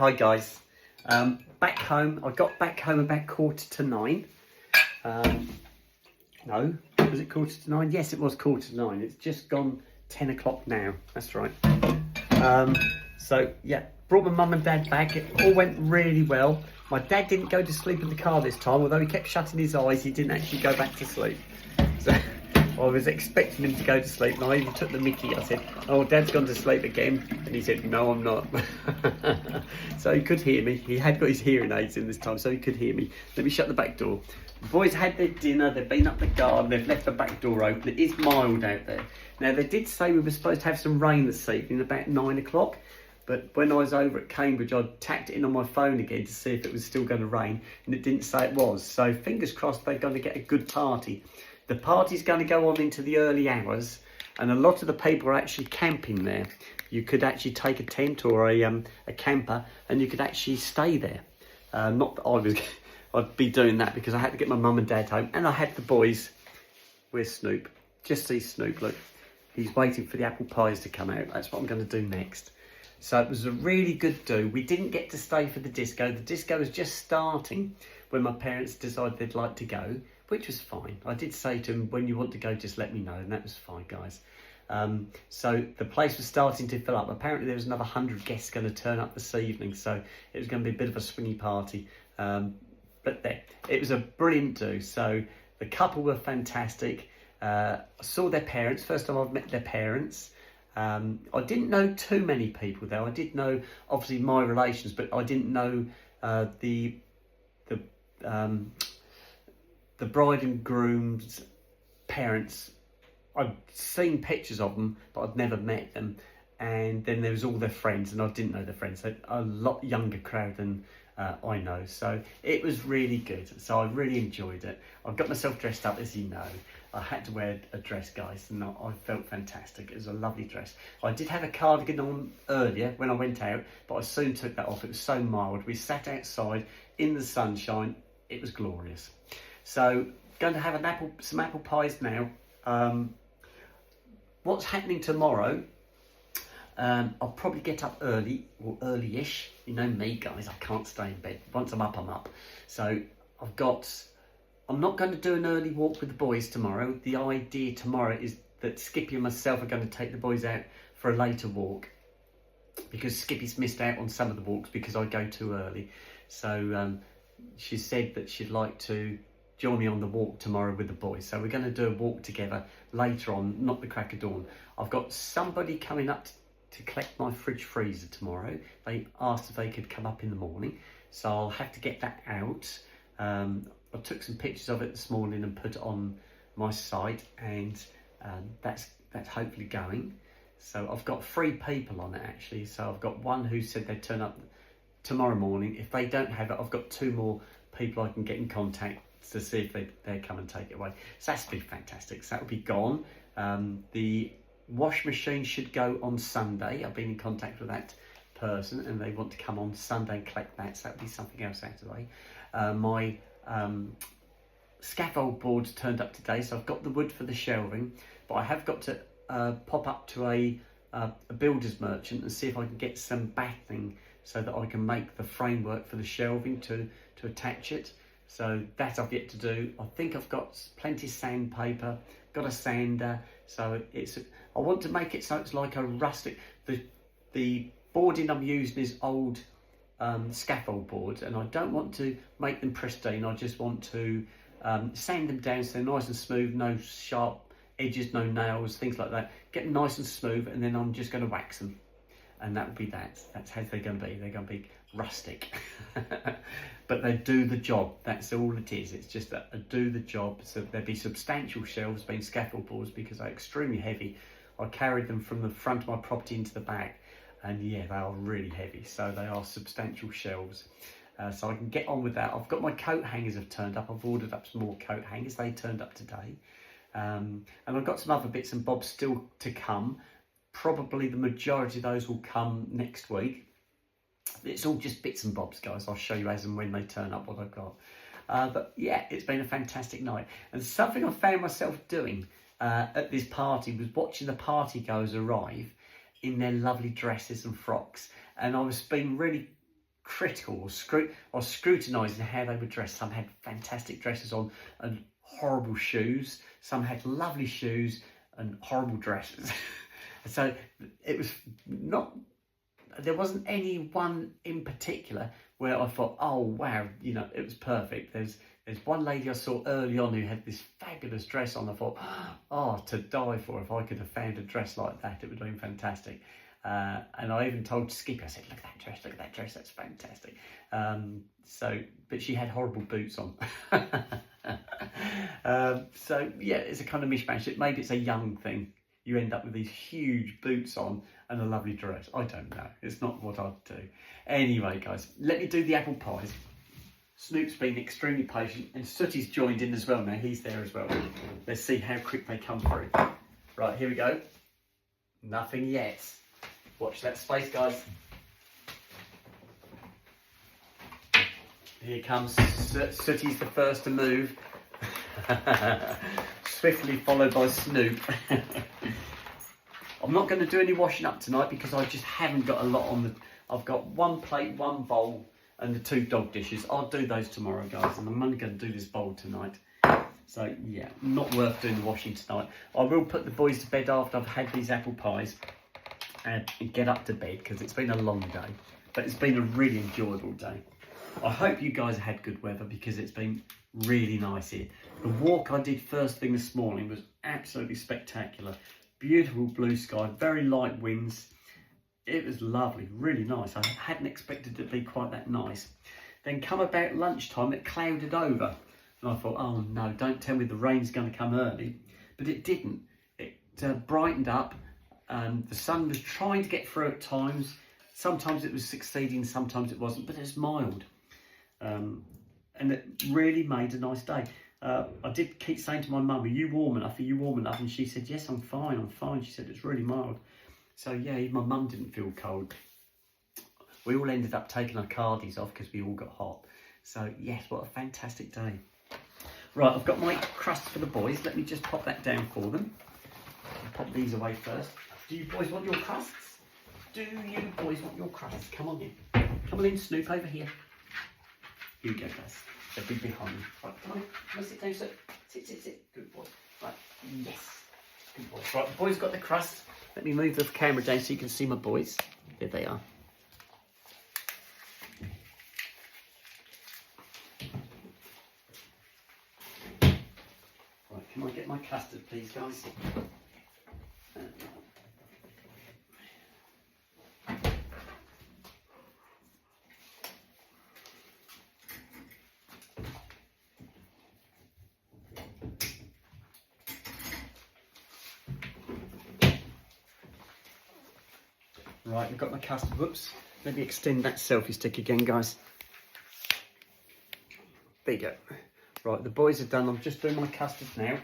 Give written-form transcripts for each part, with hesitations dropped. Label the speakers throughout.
Speaker 1: Hi guys, back home. I got back home about 9:15. No, was it 9:15? Yes, it was 9:15. It's just gone 10 o'clock now. That's right. So yeah, brought my mum and dad back. It all went really well. My dad didn't go to sleep in the car this time, although he kept shutting his eyes. He didn't actually go back to sleep. So I was expecting him to go to sleep, and I even took the mickey. I said, "Oh, Dad's gone to sleep again," and he said, "No, I'm not." So he could hear me. He had got his hearing aids in this time, so he could hear me. Let me shut the back door. The boys had their dinner. They've been up the garden. They've left the back door open. It is mild out there. Now they did say we were supposed to have some rain this evening about 9 o'clock. But when I was over at Cambridge, I tacked it in on my phone again to see if it was still going to rain, and it didn't say it was. So fingers crossed they're going to get a good party. The party's going to go on into the early hours, and a lot of the people are actually camping there. You could actually take a tent or a camper, and you could actually stay there. Not that I'd be doing that, because I had to get my mum and dad home, and I had the boys. Where's Snoop? Just see Snoop, look. He's waiting for the apple pies to come out. That's what I'm going to do next. So it was a really good do. We didn't get to stay for the disco. The disco was just starting when my parents decided they'd like to go, which was fine. I did say to them, when you want to go, just let me know, and that was fine, guys. So the place was starting to fill up. Apparently there was another 100 guests going to turn up this evening, so it was going to be a bit of a swingy party. But there, it was a brilliant do. So the couple were fantastic. I saw their parents. First time I've met their parents. I didn't know too many people though. I did know obviously my relations, but I didn't know the bride and groom's parents. I'd seen pictures of them, but I'd never met them. And then there was all their friends, and I didn't know their friends. So a lot younger crowd than I know. So it was really good. So I really enjoyed it. I got myself dressed up, as you know. I had to wear a dress, guys, and I felt fantastic. It was a lovely dress. I did have a cardigan on earlier when I went out, but I soon took that off. It was so mild. We sat outside in the sunshine. It was glorious. So going to have some apple pies now. What's happening tomorrow? I'll probably get up early, or early-ish. You know me, guys, I can't stay in bed. Once I'm up, I'm up. So I'm not going to do an early walk with the boys tomorrow. The idea tomorrow is that Skippy and myself are going to take the boys out for a later walk, because Skippy's missed out on some of the walks because I go too early. So she said that she'd like to join me on the walk tomorrow with the boys. So we're going to do a walk together later on, not the crack of dawn. I've got somebody coming up to collect my fridge freezer tomorrow. They asked if they could come up in the morning, so I'll have to get that out. I took some pictures of it this morning and put it on my site, and that's hopefully going. So I've got 3 people on it actually. So I've got one who said they'd turn up tomorrow morning. If they don't have it, I've got 2 more people I can get in contact to see if they come and take it away. So that's be fantastic. So that'll be gone. The wash machine should go on Sunday. I've been in contact with that person, and they want to come on Sunday and collect that. So that'll be something else out of the way. My scaffold boards turned up today, so I've got the wood for the shelving, but I have got to pop up to a builder's merchant and see if I can get some backing so that I can make the framework for the shelving to attach it. So that I've yet to do. I think I've got plenty of sandpaper, got a sander, so I want to make it so it's like a rustic. The boarding I'm using is old scaffold boards, and I don't want to make them pristine. I just want to sand them down so they're nice and smooth, no sharp edges, no nails, things like that. Get them nice and smooth, and then I'm just going to wax them, and that will be that. That's how they're going to be. They're going to be rustic, but they do the job. That's all it is. It's just a do the job. So there'll be substantial shelves being scaffold boards, because they're extremely heavy. I carried them from the front of my property into the back, and yeah, they are really heavy. So they are substantial shelves. So I can get on with that. I've got my coat hangers have turned up. I've ordered up some more coat hangers. They turned up today. And I've got some other bits and bobs still to come. Probably the majority of those will come next week. It's all just bits and bobs, guys. I'll show you as and when they turn up what I've got. But yeah, it's been a fantastic night. And something I found myself doing at this party was watching the party goers arrive in their lovely dresses and frocks. And I was being really critical or scrutinising how they were dressed. Some had fantastic dresses on and horrible shoes. Some had lovely shoes and horrible dresses. So it was not, there wasn't any one in particular where I thought, oh wow, you know, it was perfect. There's one lady I saw early on who had this fabulous dress on. I thought, oh, to die for. If I could have found a dress like that, it would have been fantastic. And I even told Skippy, I said, look at that dress, that's fantastic. But she had horrible boots on. So yeah, it's a kind of mishmash. Maybe it's a young thing. You end up with these huge boots on and a lovely dress. I don't know. It's not what I'd do. Anyway, guys, let me do the apple pies. Snoop's been extremely patient and Sooty's joined in as well now. He's there as well. Let's see how quick they come through. Right, here we go. Nothing yet. Watch that space, guys. Here comes Sooty's the first to move. Swiftly followed by Snoop. I'm not going to do any washing up tonight because I just haven't got a lot on the... I've got one plate, one bowl and the 2 dog dishes. I'll do those tomorrow, guys, and I'm only going to do this bowl tonight. So yeah, not worth doing the washing tonight. I will put the boys to bed after I've had these apple pies and get up to bed because it's been a long day, but it's been a really enjoyable day. I hope you guys had good weather because it's been really nice here. The walk I did first thing this morning was absolutely spectacular. Beautiful blue sky, very light winds. It was lovely, really nice. I hadn't expected it to be quite that nice. Then come about lunchtime, it clouded over. And I thought, oh no, don't tell me the rain's going to come early. But it didn't. It brightened up. The sun was trying to get through at times. Sometimes it was succeeding, sometimes it wasn't, but it was mild. And it really made a nice day. I did keep saying to my mum, are you warm enough? Are you warm enough? And she said, yes, I'm fine. She said, it's really mild. So yeah, even my mum didn't feel cold. We all ended up taking our cardies off because we all got hot. So yes, what a fantastic day. Right, I've got my crust for the boys. Let me just pop that down for them. I'll pop these away first. Do you boys want your crusts? Do you boys want your crusts? Come on in. Come on in, Snoop, over here. Here we go, guys. They'll be behind you. Right, come on. Come on, sit down, sir. Sit. Good boy. Right, yes. Good boy. Right, the boys got the crust. Let me move the camera down so you can see my boys. Here they are. Right, can I get my custard, please, guys? Right, I've got my custard. Whoops. Let me extend that selfie stick again, guys. There you go. Right, the boys are done. I'm just doing my custard now.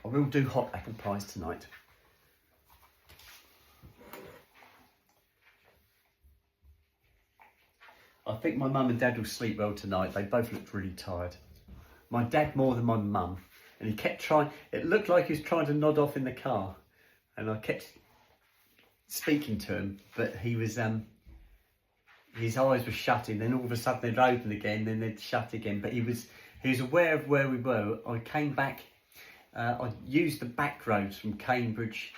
Speaker 1: I will do hot apple pies tonight. I think my mum and dad will sleep well tonight. They both looked really tired. My dad more than my mum. And he kept trying, it looked like he was trying to nod off in the car. And I kept speaking to him, but he was his eyes were shutting, then all of a sudden they'd open again, then they'd shut again. But he was aware of where we were. I came back, I used the back roads from Cambridge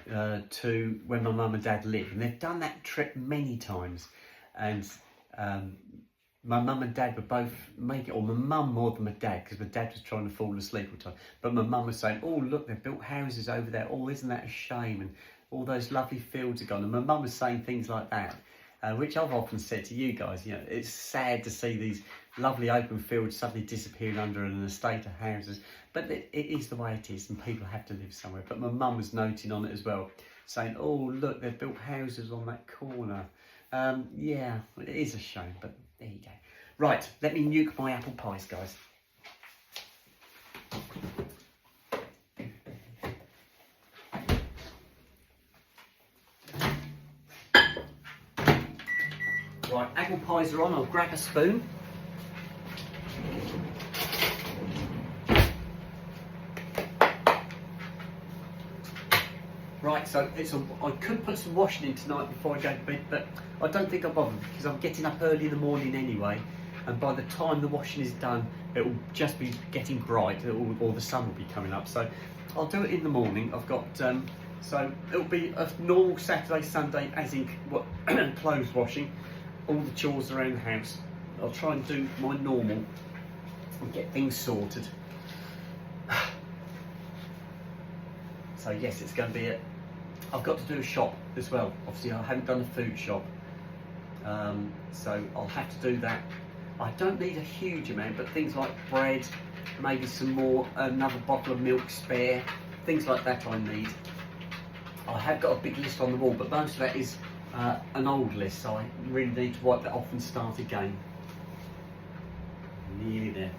Speaker 1: to where my mum and dad live, and they've done that trip many times. And my mum and dad were both making, or my mum more than my dad, because my dad was trying to fall asleep all the time. But my mum was saying, oh look, they've built houses over there, oh isn't that a shame, and all those lovely fields are gone. And my mum was saying things like that, which I've often said to you guys, you know, it's sad to see these lovely open fields suddenly disappearing under an estate of houses, but it is the way it is, and people have to live somewhere. But my mum was noting on it as well, saying, oh look, they've built houses on that corner. Yeah, it is a shame, but there you go. Right, let me nuke my apple pies, guys. Right, apple pies are on. I'll grab a spoon. Right, Right, so I could put some washing in tonight before I go to bed, but I don't think I'll bother because I'm getting up early in the morning anyway, and by the time the washing is done, it will just be getting bright, or the sun will be coming up. So I'll do it in the morning. I've got so it'll be a normal Saturday, Sunday, as in clothes washing, all the chores around the house. I'll try and do my normal and get things sorted. So yes, it's going to be I've got to do a shop as well. Obviously, I haven't done a food shop, so I'll have to do that. I don't need a huge amount, but things like bread, maybe some more, another bottle of milk spare, things like that I need. I have got a big list on the wall, but most of that is an old list, so I really need to wipe that off and start again. Nearly there.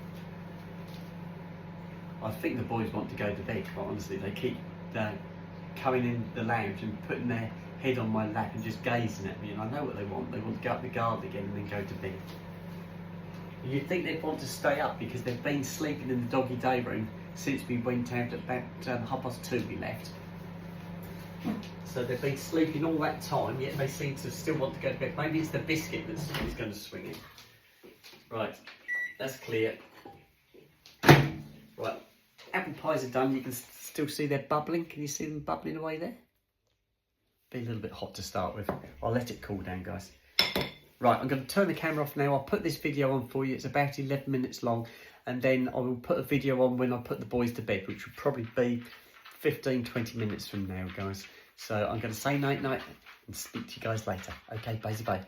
Speaker 1: I think the boys want to go to bed, quite honestly. They keep coming in the lounge and putting their head on my lap and just gazing at me, and I know what they want. They want to go up the garden again and then go to bed. You'd think they'd want to stay up because they've been sleeping in the doggy day room since we went out at about 2:30 we left. So they've been sleeping all that time, yet they seem to still want to go to bed. Maybe it's the biscuit that's going to swing in. Right, that's clear. Right, apple pies are done. You can still see they're bubbling. Can you see them bubbling away there? Be a little bit hot to start with. I'll let it cool down, guys. Right, I'm going to turn the camera off now. I'll put this video on for you. It's about 11 minutes long. And then I will put a video on when I put the boys to bed, which will probably be 15-20 minutes from now, guys. So I'm going to say night-night and speak to you guys later. Okay, bye-bye.